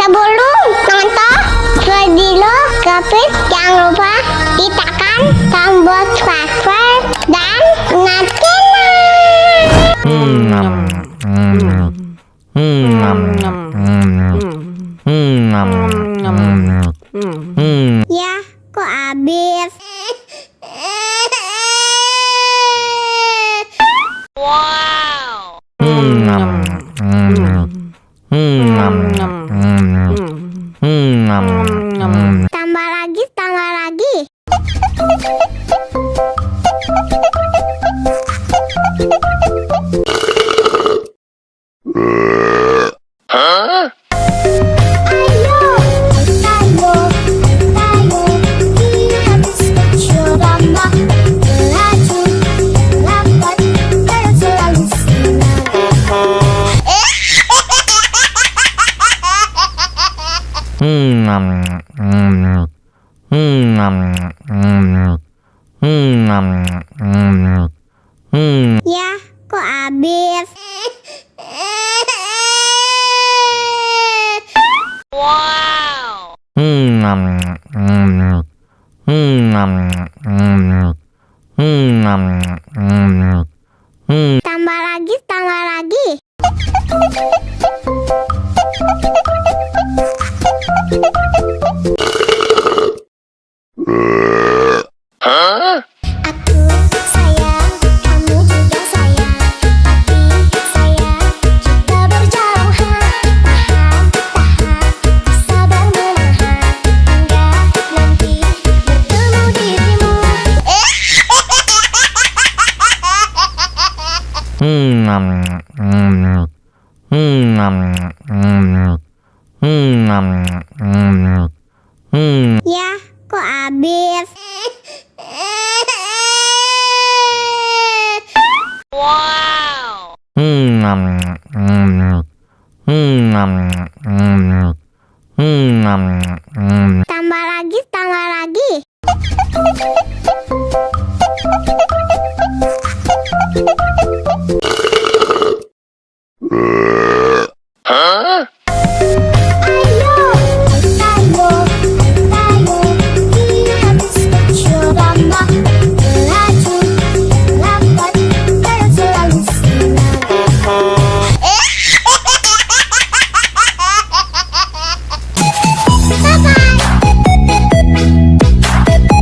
Sebelum nonton video Kepit, jangan lupa ditekan tombol subscribe dan ya, kok habis? Wow. Tambah lagi, tambah lagi. Hah? Ya, kok habis? Wow. Tambah lagi, tambah lagi. Hah? Aku sayang, kamu juga sayang, tapi sayang kita berjauhan. Tahan, sabar menahan hingga nanti bertemu dirimu. Ya, kok habis? Wow. Tambah lagi, tambah lagi.